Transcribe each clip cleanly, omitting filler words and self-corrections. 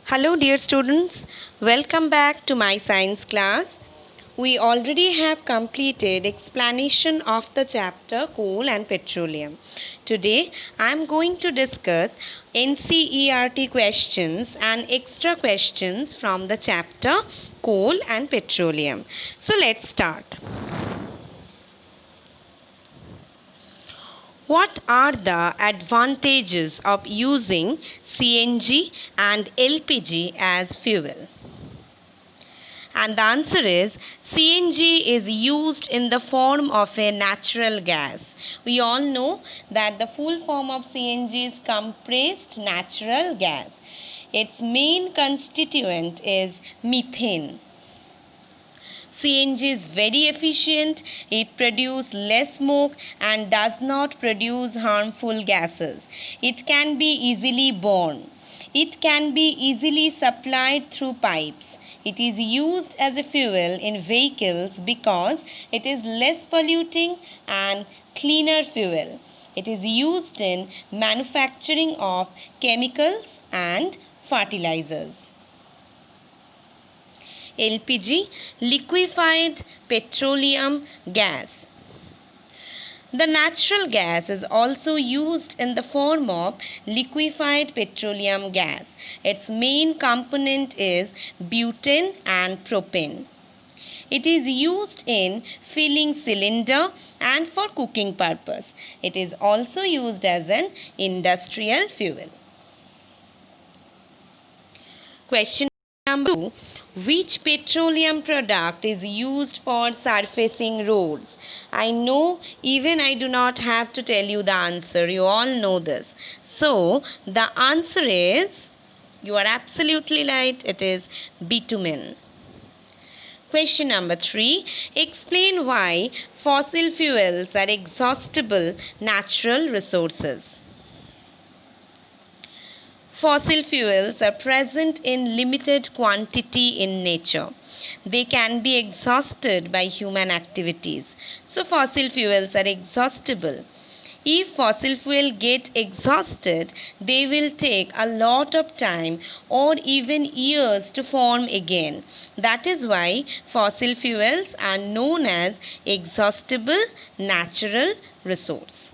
Hello, dear students. Welcome back to my science class. We already have completed explanation of the chapter coal and petroleum. Today, I am going to discuss NCERT questions and extra questions from the chapter coal and petroleum. So, let's start. What are the advantages of using CNG and LPG as fuel? And the answer is CNG is used in the form of a natural gas. We all know that the full form of CNG is compressed natural gas. Its main constituent is methane. CNG is very efficient, it produces less smoke and does not produce harmful gases. It can be easily borne. It can be easily supplied through pipes. It is used as a fuel in vehicles because it is less polluting and cleaner fuel. It is used in manufacturing of chemicals and fertilizers. LPG, liquefied petroleum gas. The natural gas is also used in the form of liquefied petroleum gas. Its main component is butane and propane. It is used in filling cylinder and for cooking purpose. It is also used as an industrial fuel. Question number 2. Which petroleum product is used for surfacing roads? I know even I do not have to tell you the answer. You all know this. So, the answer is, you are absolutely right, it is bitumen. Question number 3. Explain why fossil fuels are exhaustible natural resources. Fossil fuels are present in limited quantity in nature. They can be exhausted by human activities. So fossil fuels are exhaustible. If fossil fuel get exhausted, they will take a lot of time or even years to form again. That is why fossil fuels are known as exhaustible natural resource.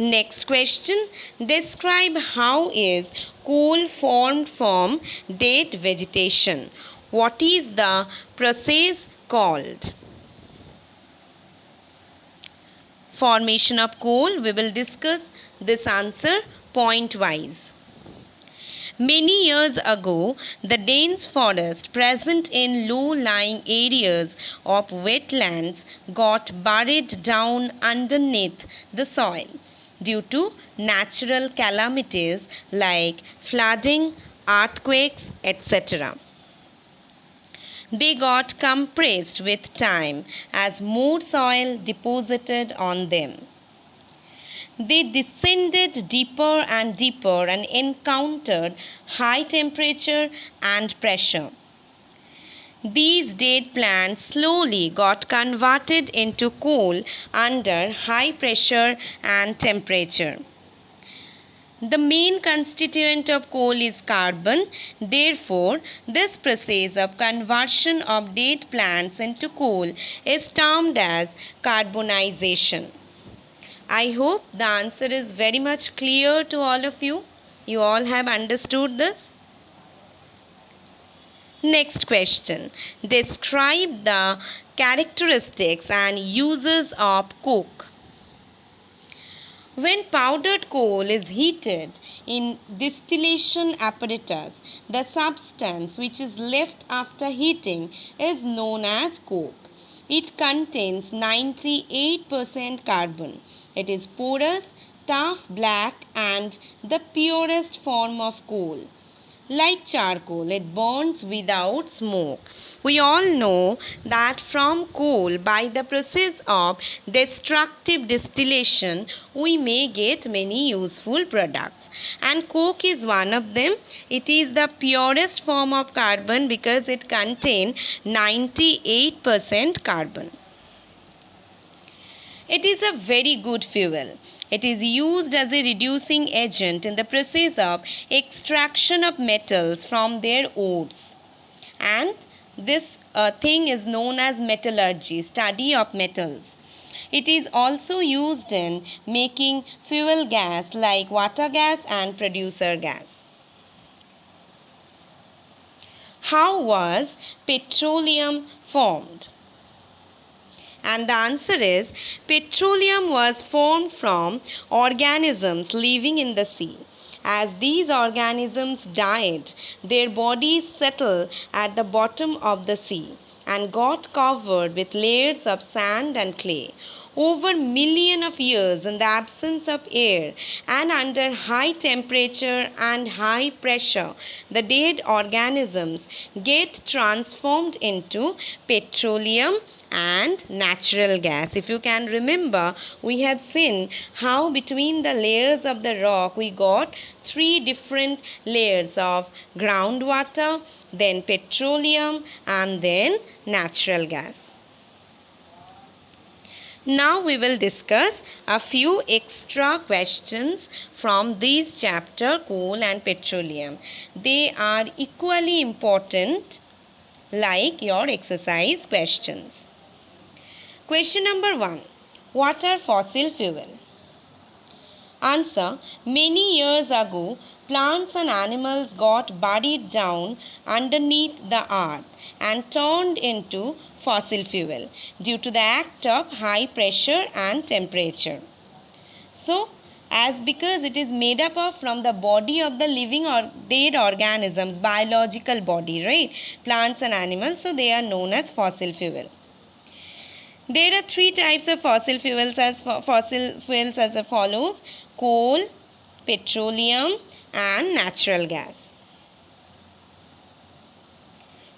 Next question. Describe how is coal formed from dead vegetation. What is the process called? Formation of coal. We will discuss this answer point wise. Many years ago, the dense forest present in low-lying areas of wetlands got buried down underneath the soil due to natural calamities like flooding, earthquakes, etc. They got compressed with time as more soil deposited on them. They descended deeper and deeper and encountered high temperature and pressure. These dead plants slowly got converted into coal under high pressure and temperature. The main constituent of coal is carbon. Therefore, this process of conversion of dead plants into coal is termed as carbonization. I hope the answer is very much clear to all of you. You all have understood this. Next question. Describe the characteristics and uses of coke. When powdered coal is heated in distillation apparatus, the substance which is left after heating is known as coke. It contains 98% carbon. It is porous, tough, black and the purest form of coal. Like charcoal, it burns without smoke. We all know that from coal, by the process of destructive distillation, we may get many useful products. And coke is one of them. It is the purest form of carbon because it contains 98% carbon. It is a very good fuel. It is used as a reducing agent in the process of extraction of metals from their ores. And this thing is known as metallurgy, study of metals. It is also used in making fuel gas like water gas and producer gas. How was petroleum formed? And the answer is petroleum was formed from organisms living in the sea. As these organisms died, their bodies settled at the bottom of the sea and got covered with layers of sand and clay. Over millions of years, in the absence of air and under high temperature and high pressure, the dead organisms get transformed into petroleum and natural gas. If you can remember, we have seen how between the layers of the rock we got three different layers of groundwater, then petroleum, and then natural gas. Now we will discuss a few extra questions from this chapter, coal and petroleum. They are equally important like your exercise questions. Question number 1. What are fossil fuel? Answer. Many years ago, plants and animals got buried down underneath the earth and turned into fossil fuel due to the act of high pressure and temperature. So, as because it is made up of from the body of the living or dead organisms, biological body, right? Plants and animals, so they are known as fossil fuel. There are three types of fossil fuels as follows: coal, petroleum, and natural gas.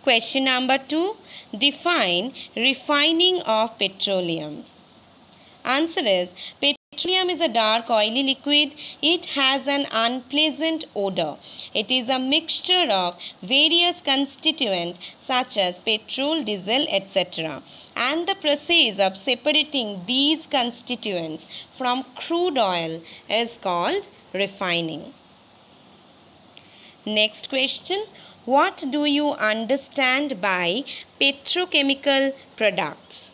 Question number 2. Define refining of petroleum. Answer is petroleum is a dark oily liquid. It has an unpleasant odor. It is a mixture of various constituents such as petrol, diesel, etc. And the process of separating these constituents from crude oil is called refining. Next question. What do you understand by petrochemical products?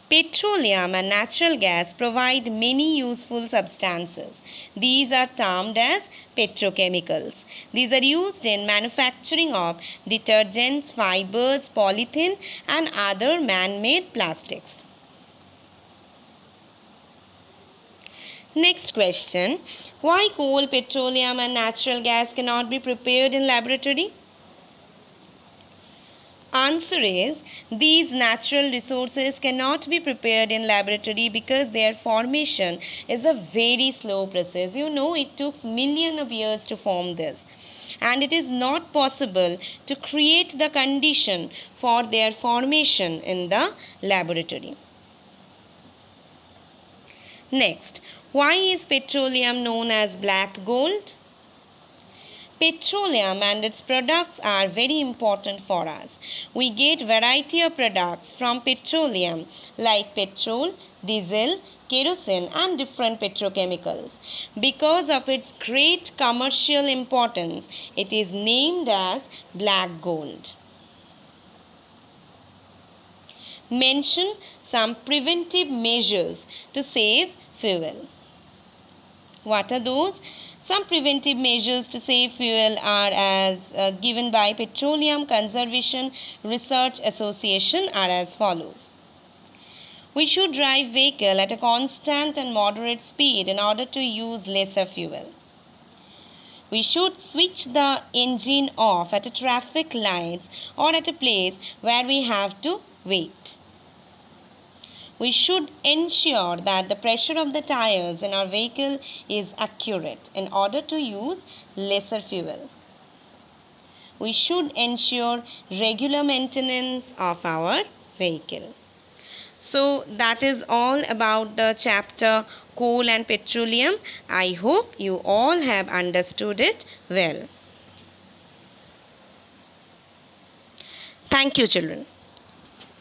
Petroleum and natural gas provide many useful substances. These are termed as petrochemicals. These are used in manufacturing of detergents, fibers, polythene, and other man-made plastics. Next question. Why coal, petroleum, and natural gas cannot be prepared in laboratory? Answer is these natural resources cannot be prepared in laboratory because their formation is a very slow process. You know, it took millions of years to form this, and it is not possible to create the condition for their formation in the laboratory. Next, why is petroleum known as black gold? Petroleum and its products are very important for us. We get variety of products from petroleum like petrol, diesel, kerosene and different petrochemicals. Because of its great commercial importance, it is named as black gold. Mention some preventive measures to save fuel. What are those? Some preventive measures to save fuel are as given by Petroleum Conservation Research Association are as follows. We should drive vehicle at a constant and moderate speed in order to use lesser fuel. We should switch the engine off at a traffic lights or at a place where we have to wait. We should ensure that the pressure of the tires in our vehicle is accurate in order to use lesser fuel. We should ensure regular maintenance of our vehicle. So that is all about the chapter coal and petroleum. I hope you all have understood it well. Thank you, children.